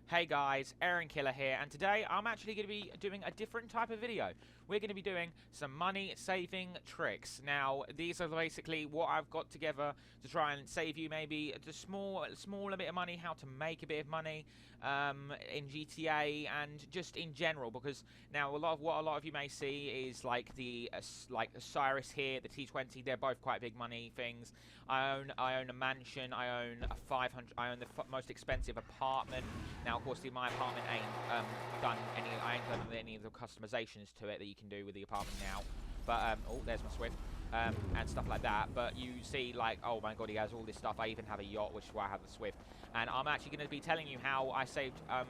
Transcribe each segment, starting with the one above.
Hey guys, Aaron Killer here, and today I'm actually going to be doing a different type of video. We're going to be doing some money saving tricks. Now, these are basically what I've got together to try and save you maybe a smaller bit of money, how to make a bit of money in GTA and just in general. Because now a lot of you may see is like the Osiris here, the T20. They're both quite big money things. I own a mansion. I own a 500. I own the most expensive apartment. Now, of course, my apartment ain't I ain't done any of the customizations to it that you can do with the apartment now. But oh, there's my Swift and stuff like that. But you see, like, oh my god, he has all this stuff. I even have a yacht, which is why I have the Swift. And I'm actually going to be telling you how I saved a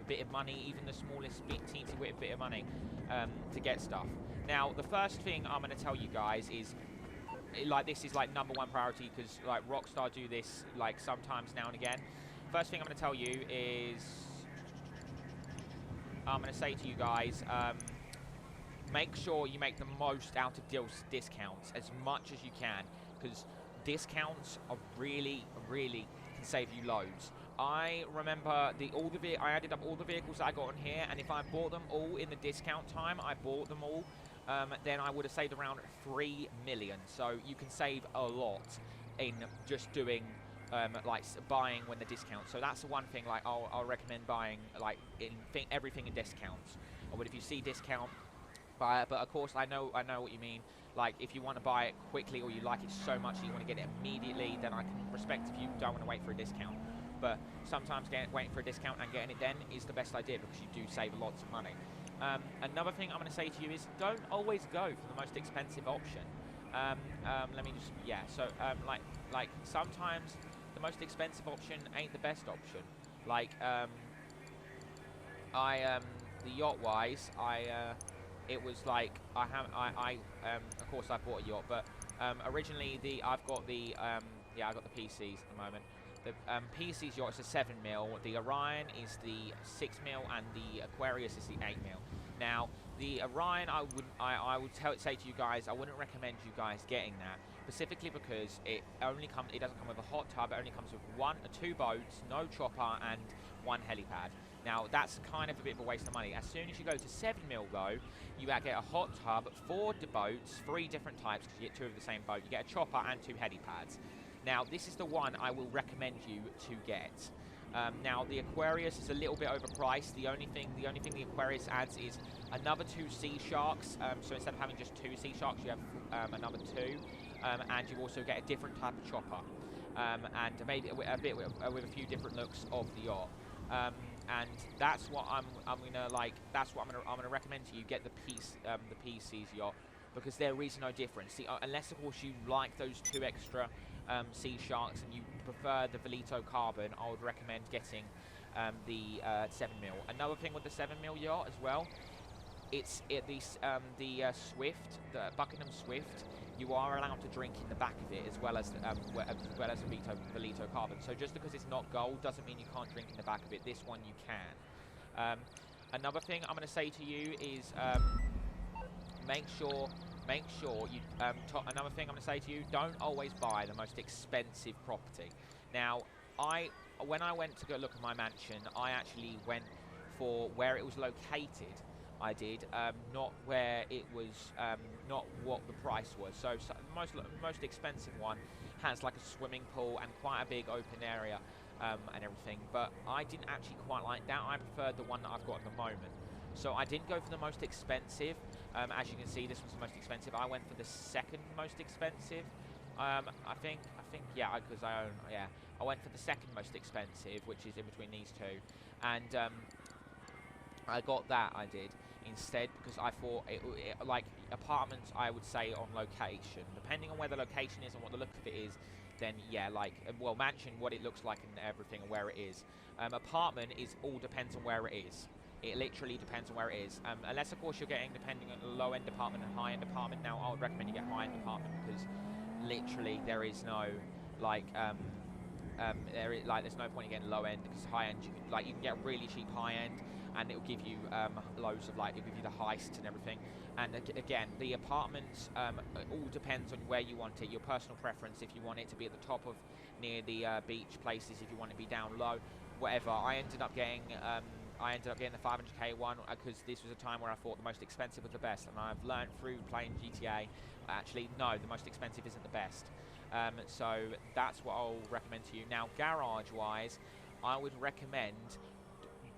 bit of money, even the smallest teensy bit of money, to get stuff. Now, the first thing I'm going to tell you guys is, like, this is like #1 priority because like Rockstar do this like sometimes now and again. First thing I'm going to tell you is I'm going to say to you guys, make sure you make the most out of discounts as much as you can, because discounts are really can save you loads. I remember I added up all the vehicles that I got on here, and if I bought them all in the discount time, I bought them all, then I would have saved around 3 million. So you can save a lot in just doing like buying when the discount. So that's the one thing. Like I'll recommend buying like everything in discounts. Or if you see discount, buy it. But of course, I know what you mean. Like if you want to buy it quickly or you like it so much that you want to get it immediately, then I can respect if you don't want to wait for a discount. But sometimes waiting for a discount and getting it then is the best idea, because you do save lots of money. Another thing I'm going to say to you is don't always go for the most expensive option. Let me just, yeah, so like sometimes the most expensive option ain't the best option. Like the yacht wise, it was like of course I bought a yacht, but originally I've got the yeah, I got the PCs at the moment. The PC's yacht is a 7 mil, the Orion is the 6 mil, and the Aquarius is the 8 mil. Now, the Orion, I would say to you guys, I wouldn't recommend you guys getting that, specifically because it doesn't come with a hot tub. It only comes with two boats, no chopper, and 1 helipad. Now, that's kind of a bit of a waste of money. As soon as you go to 7 mil, though, you get a hot tub, 4 boats, 3 different types, because you get 2 of the same boat. You get a chopper and 2 helipads. Now, this is the one I will recommend you to get. Now, the Aquarius is a little bit overpriced. The only thing the Aquarius adds is another 2 sea sharks. So instead of having just 2 sea sharks, you have another 2, and you also get a different type of chopper, and maybe with a few different looks of the yacht. And that's what I'm gonna recommend to you. Get the PC's yacht, because there is no difference. Unless, of course, you like those 2 extra sea sharks and you prefer the Velito Carbon, I would recommend getting the 7 mil. Another thing with the 7 mil yacht as well, the Swift, the Buckingham Swift, you are allowed to drink in the back of it as well as the Velito Carbon. So just because it's not gold doesn't mean you can't drink in the back of it. This one you can. Another thing I'm going to say to you is make sure you another thing I'm going to say to you, don't always buy the most expensive property. Now, when I went to go look at my mansion, I actually went for where it was located. I did, not where it was, not what the price was. So most expensive one has like a swimming pool and quite a big open area and everything. But I didn't actually quite like that. I preferred the one that I've got at the moment. So I didn't go for the most expensive. As you can see, this was the most expensive. I went for the second most expensive. I think, yeah, because I went for the second most expensive, which is in between these two, and I got that, I did, instead, because I thought like apartments, I would say on location, depending on where the location is and what the look of it is, then yeah, like, well, mansion, what it looks like and everything and where it is. Apartment all depends on where it is. It literally depends on where it is. Unless, of course, you're getting, depending on the low-end apartment and high-end apartment. Now, I would recommend you get high-end apartment, because literally there is no, like, there's no point in getting low end, because high end you can get really cheap high end, and it will give you loads of, like, it'll give you the heist and everything. And again, the apartments, it all depends on where you want it, your personal preference. If you want it to be at the top of near the beach places, if you want it to be down low, whatever. I ended up getting the 500k one because this was a time where I thought the most expensive was the best, and I've learned through playing GTA, actually no, the most expensive isn't the best. So that's what I'll recommend to you. Now, garage-wise, I would recommend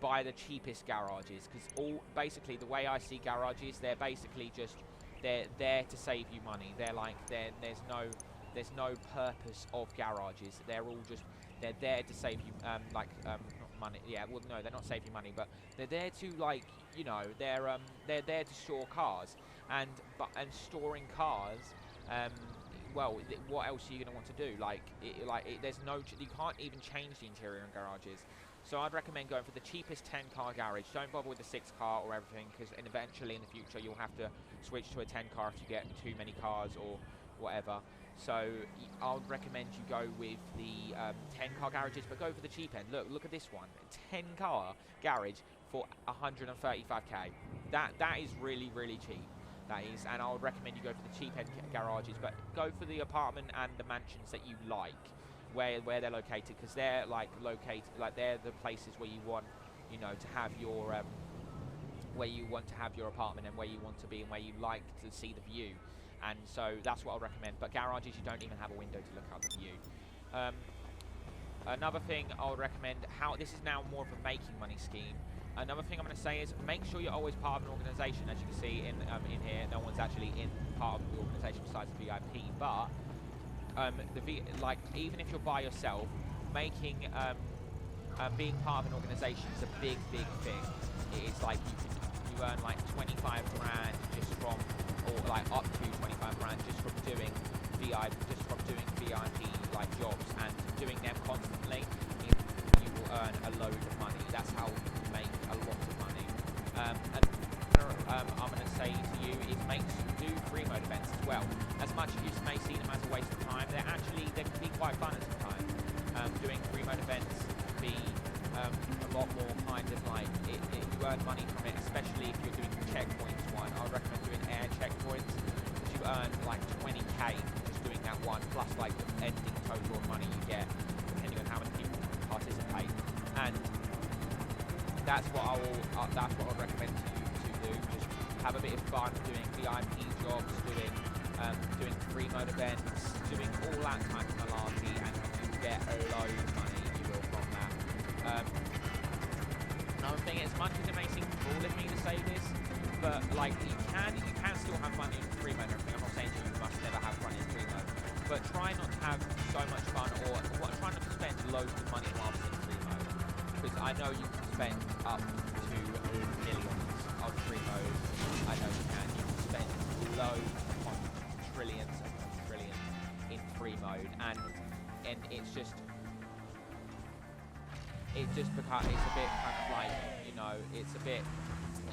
buy the cheapest garages, because basically the way I see garages, they're basically just they're there to save you money. There's no purpose of garages. They're there to save you not money. Yeah, well no, they're not saving you money, but they're there to, like, you know, they're there to store cars, and storing cars. Well, what else are you going to want to do? You can't even change the interior in garages. So I'd recommend going for the cheapest 10-car garage. Don't bother with the 6-car or everything, because eventually in the future you'll have to switch to a 10-car if you get too many cars or whatever. So I would recommend you go with the 10-car garages, but go for the cheap end. Look at this one, 10-car garage for 135k. That is really, really cheap. That is, and I would recommend you go for the cheap end garages, but go for the apartment and the mansions that you like, where they're located, because they're they're the places where you want, you know, to have your where you want to have your apartment, and where you want to be, and where you like to see the view. And so that's what I'll recommend. But garages, you don't even have a window to look out the view. Another thing I would recommend, this is now more of a making money scheme. Another thing I'm going to say is make sure you're always part of an organisation. As you can see in here, no one's actually in part of the organisation besides the VIP. But even if you're by yourself, being part of an organisation is a big thing. It's like you earn like 25 grand just from, or like up to 25 grand just from doing VIP like jobs, and doing them constantly. You will earn a load of money. That's how you make a lot of money. And I'm going to say to you is do free mode events as well. As much as you may see them as a waste of time, they can be quite fun at sometimes. Doing free mode events can be a lot more kind of like you earn money from it, especially if you're doing checkpoints one. I would recommend doing air checkpoints, because you earn like 20k just doing that one, plus like the ending total of money you get depending on how many people participate. And that's what I would recommend to you to do. Just have a bit of fun doing VIP jobs, doing free mode events, doing all that kind of malarkey, and you get a load of money you will from that. Another thing, as much as it may seem cruel of me to say this, but like you can still have money in free mode and everything. I'm not saying you must never have fun in free mode, but try not to have so much fun, or try not to spend loads of money whilst in free mode, because I know you can spend up to millions on free mode. I know you can. You can spend loads on trillions in free mode, and it's just because it's a bit kind of like, you know, it's a bit,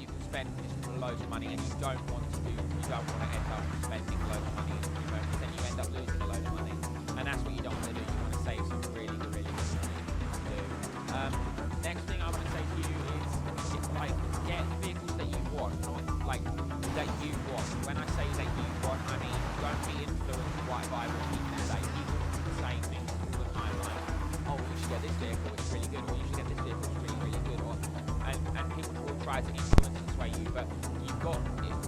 you can spend just loads of money, and you don't want to end up spending loads of money, you know, because then you end up losing a load of money, and that's what you don't want to do. You want to save some really good money to do. Next thing I want to say to you is like get the vehicles that you want, not like that you want. When I say that you want, I mean don't be influenced by what people say. People say things all the time like, oh, you should get this vehicle, it's really good, or you should get this vehicle, it's really, really good, and people will try to influence and sway you, but you've got you've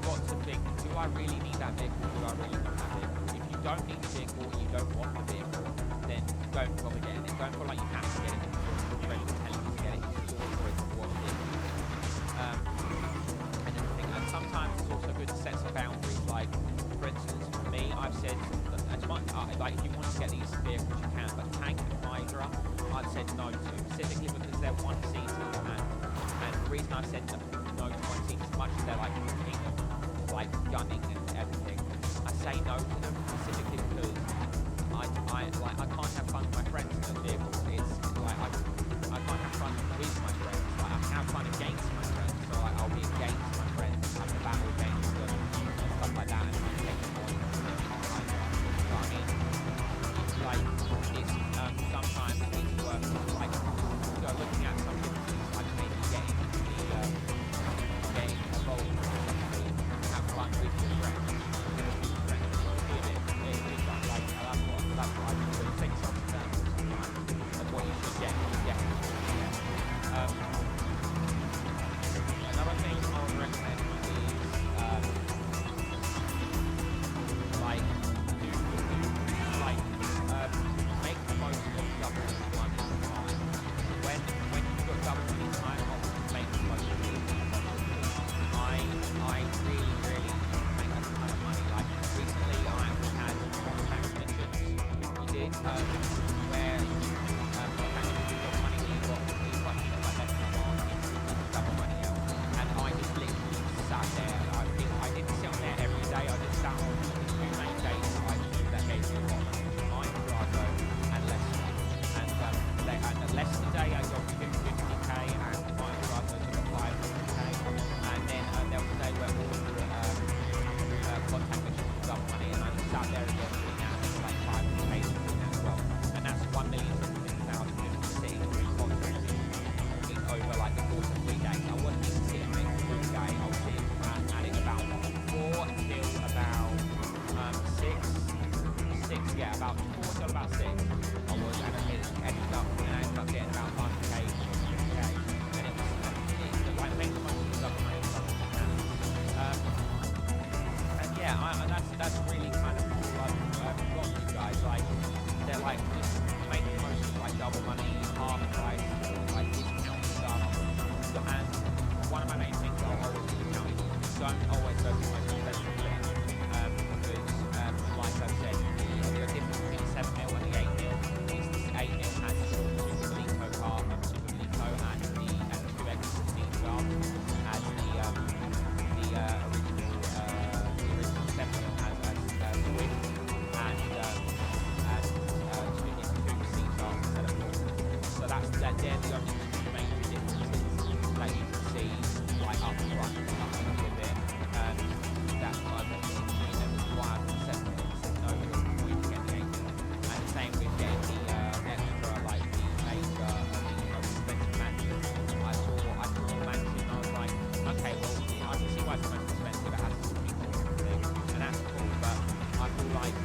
got to think, do I really need that vehicle, do I really want that vehicle? If you don't need the vehicle, or you don't want the vehicle, then don't bother getting it. Don't feel like you have to get it, you're ready to tell you to get it. It's your choice of what vehicle you want. And everything. And sometimes it's also good to set some boundaries, like, for instance, for me, I've said, as much, like, if you want to get these vehicles, you can, but Tank and Hydra, I've said no to, specifically because they're one-seaters, and the reason I've said no to one-seaters, as much as they're like the king of like gunning and everything, I say no to them specifically because I can't have fun with my friends in the vehicles. It's like I can't have fun with my friends. Like I can have fun against my friends, so like I'll be against my friends, having a battle against them and stuff like that, and taking points and then not like that. So I mean, like it's sometimes it's worth like looking at some differences, like maybe getting involved in something, have fun with your friends. That's what I do. like where money you got like less than double money out, and I just literally sat there. I didn't sit on there every day. I just sat on the 2 main days I knew that gave me a lot of money, mine, Bravo, and Leicester. And Leicester day I got 50k, and mine, Bravo, took 500k, and then there was a day where all of the contact missions was double money, and I just sat there again doing that, and like 500k doing that as well. And that's 1,750,000 contact missions over like the course of 3 days. I wasn't even sitting on it all day. I was sitting at it about 4 until about 6, yeah, about 4 till about 6. I was, and I ended up getting about 5k, and it was like making the most of the stuff when I was up in and yeah, that's really kind of cool. I've got you guys, like, they're like just making the most of like double money, half price, like discount stuff, and one of my main things I'll always discount is don't always go to the most expensive thing, because like I said, the difference between the 7mm and the 8mm is the 8mm has a Super Lico car, Super Lico, and the 2X16 car as the original 7mm has Swift and 2 C-Star instead of 4. So they're the only 2 main differences that you can see like up front with it. That's why I'm between them is why I'm 7mm said no, you're going to get the 8mm. And the same with getting the extra, like the major, the most expensive mansion. I saw a mansion and I was like, okay, well, I can see why it's the most expensive. It has a thing, and that's cool, but I felt like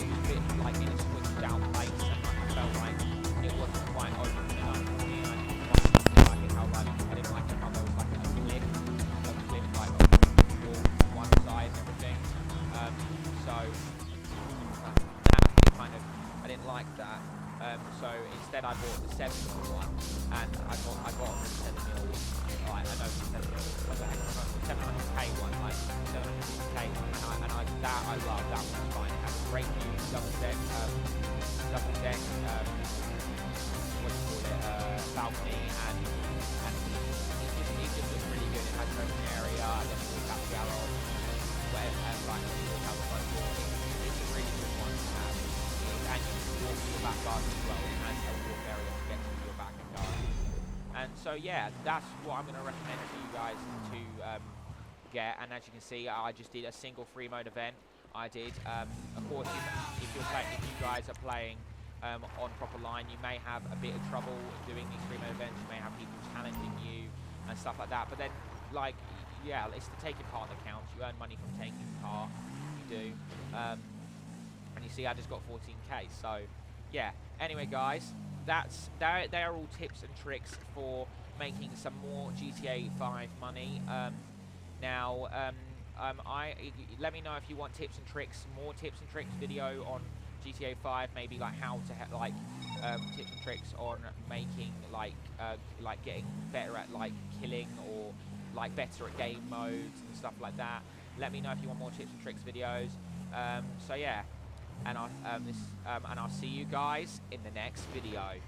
it was a bit like in a switched out place, and I felt like it wasn't quite open enough for me, and I didn't quite like it how I didn't like it how there was like a cliff like on one side and everything. So that kind of, I didn't like that. So instead I bought the 7mm one, and I got the 7mm, like, I know the 7mm, what the heck, 700k one, like 750k one, and I love that one. Fine. It has a great view, double deck, what do you call it, balcony, and it just looks really good. It has an open area, and then walk out the garage, and like walk out the front door. It's a really good one to have, and you can walk to your back garden as well. It has a walk area to get to your back garden. And so yeah, that's what I'm going to recommend to you guys to get. And as you can see, I just did a single free mode event. I did. Of course, if you guys are playing on proper line, you may have a bit of trouble doing these free mode events. You may have people challenging you and stuff like that. But then, like, yeah, it's the taking part that counts. You earn money from taking part. You do. And you see, I just got 14k. So, yeah. Anyway, guys, they are all tips and tricks for making some more GTA 5 money. Now, let me know if you want tips and tricks, more tips and tricks video on GTA 5, maybe like how to tips and tricks on making like getting better at like killing, or like better at game modes and stuff like that. Let me know if you want more tips and tricks videos. So yeah, and I'll see you guys in the next video.